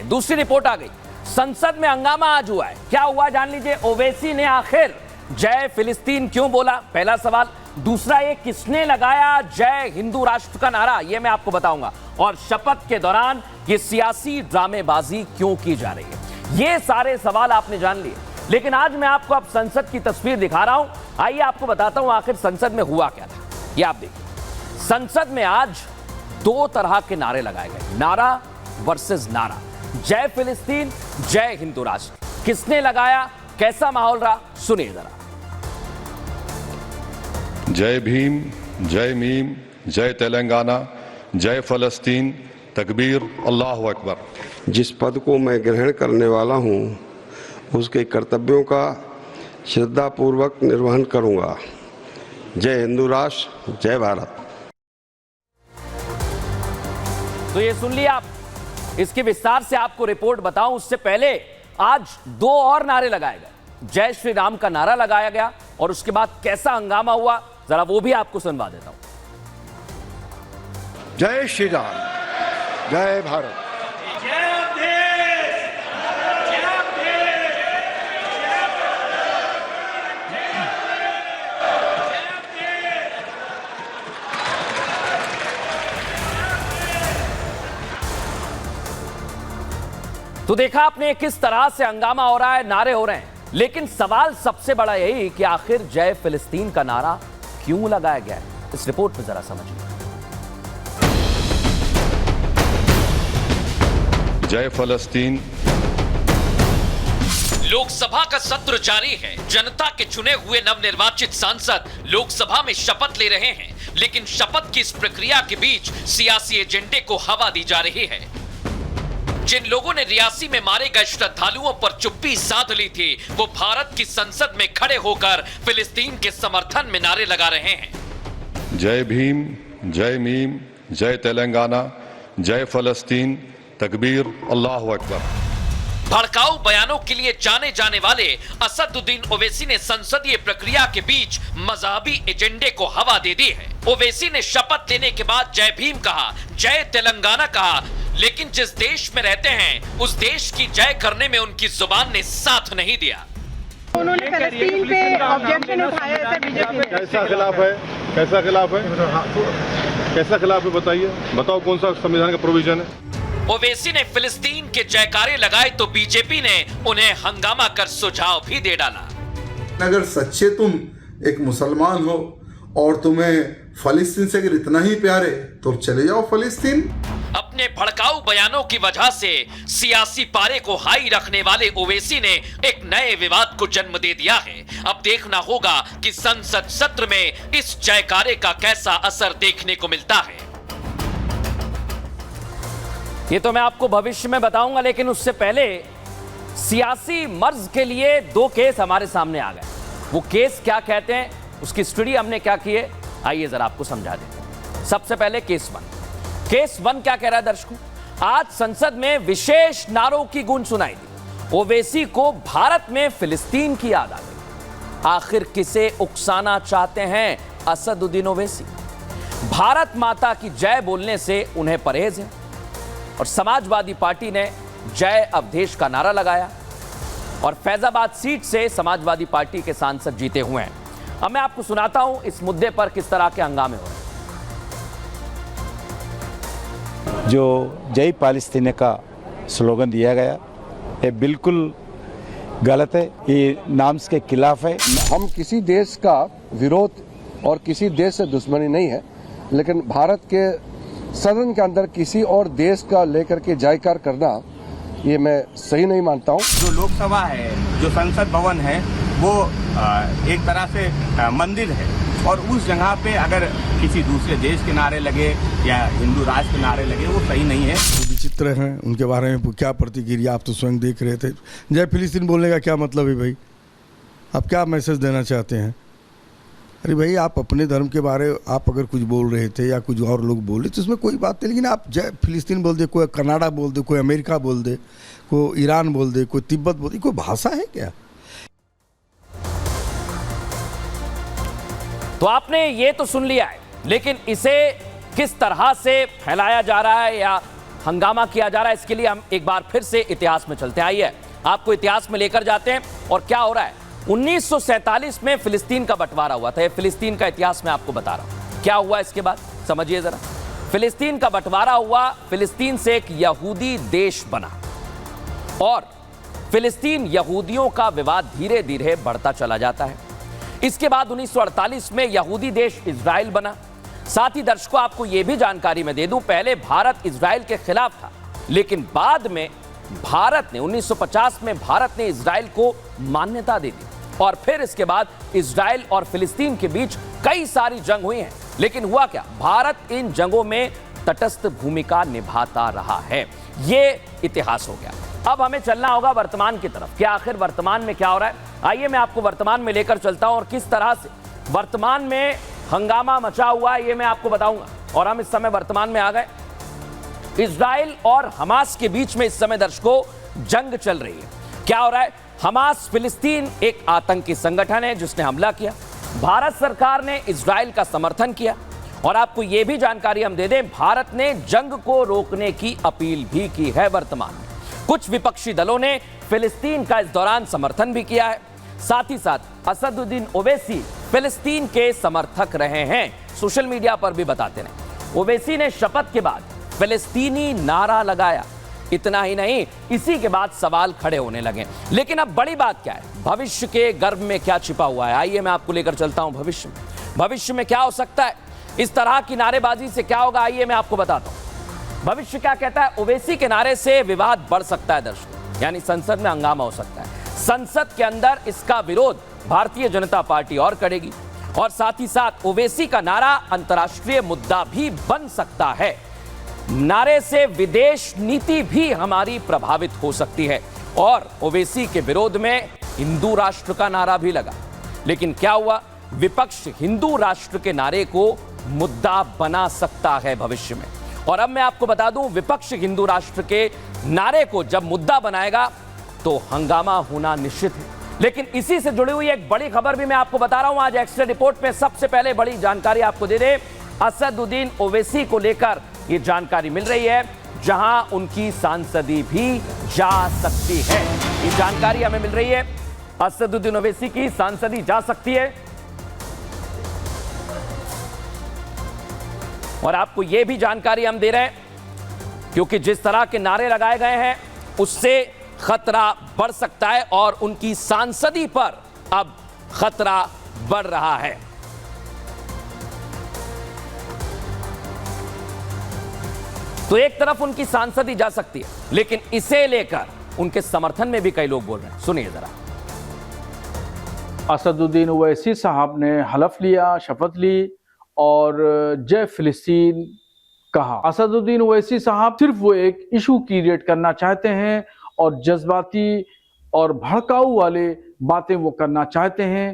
दूसरी रिपोर्ट आ गई, संसद में हंगामा आज हुआ है। क्या हुआ जान लीजिए। ओवैसी ने आखिर जय फिलिस्तीन क्यों बोला, पहला सवाल। दूसरा, ये किसने लगाया जय हिंदू राष्ट्र का नारा, ये मैं आपको बताऊंगा। और शपथ के दौरान ये सियासी ड्रामेबाजी क्यों की जा रही है, ये सारे सवाल आपने जान लिए। लेकिन आज मैं आपको अब संसद की तस्वीर दिखा रहा हूं। आइए आपको बताता हूं आखिर संसद में हुआ क्या था। ये आप देखिए, संसद में आज दो तरह के नारे लगाए गए, नारा वर्सेस नारा। जय फिलिस्तीन, जय हिंदू राष्ट्र, किसने लगाया, कैसा माहौल रहा, सुनिए जरा। जय भीम, जय मीम, जय तेलंगाना, जय फलस्तीन, तकबीर, अल्लाह अकबर। जिस पद को मैं ग्रहण करने वाला हूं उसके कर्तव्यों का श्रद्धापूर्वक निर्वहन करूंगा। जय हिंदू राष्ट्र, जय भारत। तो ये सुन लिया आप, इसकी विस्तार से आपको रिपोर्ट बताऊं उससे पहले आज दो और नारे लगाए गए। जय श्री राम का नारा लगाया गया और उसके बाद कैसा हंगामा हुआ जरा वो भी आपको सुनवा देता हूं। जय श्री राम, जय भारत। तो देखा आपने किस तरह से हंगामा हो रहा है, नारे हो रहे हैं। लेकिन सवाल सबसे बड़ा यही कि आखिर जय फिलिस्तीन का नारा क्यों लगाया गया है। इस रिपोर्ट में जरा समझिए। जय फलस्तीन। लोकसभा का सत्र जारी है। जनता के चुने हुए नवनिर्वाचित सांसद लोकसभा में शपथ ले रहे हैं, लेकिन शपथ की इस प्रक्रिया के बीच सियासी एजेंडे को हवा दी जा रही है। जिन लोगों ने रियासी में मारे गए श्रद्धालुओं पर चुप्पी साध ली थी, वो भारत की संसद में खड़े होकर फिलिस्तीन के समर्थन में नारे लगा रहे हैं। जय भीम, जय मीम, जय तेलंगाना, जय फलस्तीन, तकबीर, अल्लाह अकबर। भड़काऊ बयानों के लिए जाने जाने वाले असदुद्दीन ओवैसी ने संसदीय प्रक्रिया के बीच मजहबी एजेंडे को हवा दे दी है। ओवैसी ने शपथ लेने के बाद जय भीम कहा, जय तेलंगाना कहा, लेकिन जिस देश में रहते हैं उस देश की जय करने में उनकी जुबान ने साथ नहीं दिया। उन्होंने फिलिस्तीन पे ऑब्जेक्शन उठाया है। बीजेपी कैसा खिलाफ है, कैसा खिलाफ है, कैसा खिलाफ है, बताइए, बताओ कौन सा संविधान का प्रोविजन है। ओवैसी ने फिलिस्तीन के जयकारे लगाए तो बीजेपी ने उन्हें हंगामा कर सुझाव भी दे डाला। अगर सच्चे तुम एक मुसलमान हो और तुम्हें फिलिस्तीन से अगर इतना ही प्यार है तो चले जाओ फिलिस्तीन। अपने भड़काऊ बयानों की वजह से सियासी पारे को हाई रखने वाले ओवैसी ने एक नए विवाद को जन्म दे दिया है। अब देखना होगा कि संसद सत्र में इस जयकारे का कैसा असर देखने को मिलता है। ये तो मैं आपको भविष्य में बताऊंगा, लेकिन उससे पहले सियासी मर्ज के लिए दो केस हमारे सामने आ गए। वो केस क्या कहते हैं, उसकी स्टडी हमने क्या की है, आइए जरा आपको समझा देते हैं। सबसे पहले केस वन। केस वन क्या कह रहा है दर्शकों, आज संसद में विशेष नारों की गूंज सुनाई दी। ओवैसी को भारत में फिलिस्तीन की याद आ गई। आखिर किसे उकसाना चाहते हैं असदुद्दीन ओवैसी? भारत माता की जय बोलने से उन्हें परहेज है। और समाजवादी पार्टी ने जय अवधेश का नारा लगाया और फैजाबाद सीट से समाजवादी पार्टी के सांसद जीते हुए हैं। अब मैं आपको सुनाता हूं इस मुद्दे पर किस तरह के हंगामे हो रहे हैं। जो जय पालस्तीन का स्लोगन दिया गया ये बिल्कुल गलत है, ये नाम्स के खिलाफ है। हम किसी देश का विरोध और किसी देश से दुश्मनी नहीं है, लेकिन भारत के सदन के अंदर किसी और देश का लेकर के जयकार करना ये मैं सही नहीं मानता हूँ। जो लोकसभा है, जो संसद भवन है, वो एक तरह से मंदिर है और उस जगह पे अगर किसी दूसरे देश के नारे लगे या हिंदू राष्ट्र के नारे लगे वो सही नहीं है। विचित्र हैं, उनके बारे में क्या प्रतिक्रिया आप तो स्वयं देख रहे थे। जय फिलिस्तीन बोलने का क्या मतलब है भाई? आप क्या मैसेज देना चाहते हैं? अरे भाई, आप अपने धर्म के बारे आप अगर कुछ बोल रहे थे या कुछ और लोग बोले तो इसमें कोई बात नहीं, लेकिन आप जय फिलिस्तीन बोल दे, कोई कनाडा बोल दे, कोई अमेरिका बोल दे, कोई ईरान बोल दे, कोई तिब्बत बोल दे, कोई भाषा है क्या? तो आपने ये तो सुन लिया है, लेकिन इसे किस तरह से फैलाया जा रहा है या हंगामा किया जा रहा है, इसके लिए हम एक बार फिर से इतिहास में चलते हैं। आइए आपको इतिहास में लेकर जाते हैं और क्या हो रहा है। 1947 में फिलिस्तीन का बंटवारा हुआ था। ये फिलिस्तीन का इतिहास मैं आपको बता रहा हूं क्या हुआ इसके बाद, समझिए जरा। फिलिस्तीन का बंटवारा हुआ, फिलिस्तीन से एक यहूदी देश बना और फिलिस्तीन यहूदियों का विवाद धीरे धीरे बढ़ता चला जाता है। इसके बाद 1948 में यहूदी देश इजराइल बना। साथ ही दर्शकों आपको यह भी जानकारी मैं दे दूं, पहले भारत इजराइल के खिलाफ था, लेकिन बाद में भारत ने 1950 में भारत ने इजराइल को मान्यता दे दी और फिर इसके बाद इजराइल और फिलिस्तीन के बीच कई सारी जंग हुई हैं। लेकिन हुआ क्या, भारत इन जंगों में तटस्थ भूमिका निभाता रहा है। यह इतिहास हो गया। अब हमें चलना होगा वर्तमान की तरफ। क्या आखिर वर्तमान में क्या हो रहा है, आइए मैं आपको वर्तमान में लेकर चलता हूं और किस तरह से वर्तमान में हंगामा मचा हुआ है ये मैं आपको बताऊंगा। और हम इस समय वर्तमान में आ गए। इजराइल और हमास के बीच में इस समय दर्शकों जंग चल रही है। क्या हो रहा है, हमास फिलिस्तीन एक आतंकी संगठन है जिसने हमला किया। भारत सरकार ने इजराइल का समर्थन किया और आपको यह भी जानकारी हम दे दें, भारत ने जंग को रोकने की अपील भी की है। वर्तमान में कुछ विपक्षी दलों ने फिलिस्तीन का इस दौरान समर्थन भी किया है। साथ ही साथ असदुद्दीन ओवैसी फिलिस्तीन के समर्थक रहे हैं, सोशल मीडिया पर भी बताते रहे। ओवैसी ने शपथ के बाद फिलिस्तीनी नारा लगाया। इतना ही नहीं, इसी के बाद सवाल खड़े होने लगे। लेकिन अब बड़ी बात क्या है, भविष्य के गर्भ में क्या छिपा हुआ है, आइए मैं आपको लेकर चलता हूं भविष्य में क्या हो सकता है। इस तरह की नारेबाजी से क्या होगा, आइए मैं आपको बताता हूं। भविष्य क्या कहता है, ओवैसी के नारे से विवाद बढ़ सकता है दर्शकों, यानी संसद में हंगामा हो सकता है। संसद के अंदर इसका विरोध भारतीय जनता पार्टी और करेगी और साथ ही साथ ओवैसी का नारा अंतर्राष्ट्रीय मुद्दा भी बन सकता है। नारे से विदेश नीति भी हमारी प्रभावित हो सकती है और ओवैसी के विरोध में हिंदू राष्ट्र का नारा भी लगा। लेकिन क्या हुआ, विपक्ष हिंदू राष्ट्र के नारे को मुद्दा बना सकता है भविष्य में। और अब मैं आपको बता दूं, विपक्ष हिंदू राष्ट्र के नारे को जब मुद्दा बनाएगा तो हंगामा होना निश्चित है। लेकिन इसी से जुड़ी हुई एक बड़ी खबर भी मैं आपको बता रहा हूं आज एक्स्ट्रा रिपोर्ट में। सबसे पहले बड़ी जानकारी आपको दे दे, असदुद्दीन ओवैसी को लेकर ये जानकारी मिल रही है, जहां उनकी सांसदी भी जा सकती है। ये जानकारी हमें मिल रही है, असदुद्दीन ओवैसी की सांसदी जा सकती है। और आपको यह भी जानकारी हम दे रहे हैं, क्योंकि जिस तरह के नारे लगाए गए हैं उससे खतरा बढ़ सकता है और उनकी सांसदी पर अब खतरा बढ़ रहा है। तो एक तरफ उनकी सांसदी जा सकती है, लेकिन इसे लेकर उनके समर्थन में भी कई लोग बोल रहे हैं, सुनिए जरा। असदुद्दीन ओवैसी साहब ने हलफ लिया, शपथ ली और जय फिलिस्तीन कहा। असदुद्दीन ओवैसी साहब सिर्फ वो एक इशू क्रिएट करना चाहते हैं और जज्बाती और भड़काऊ वाले बातें वो करना चाहते हैं।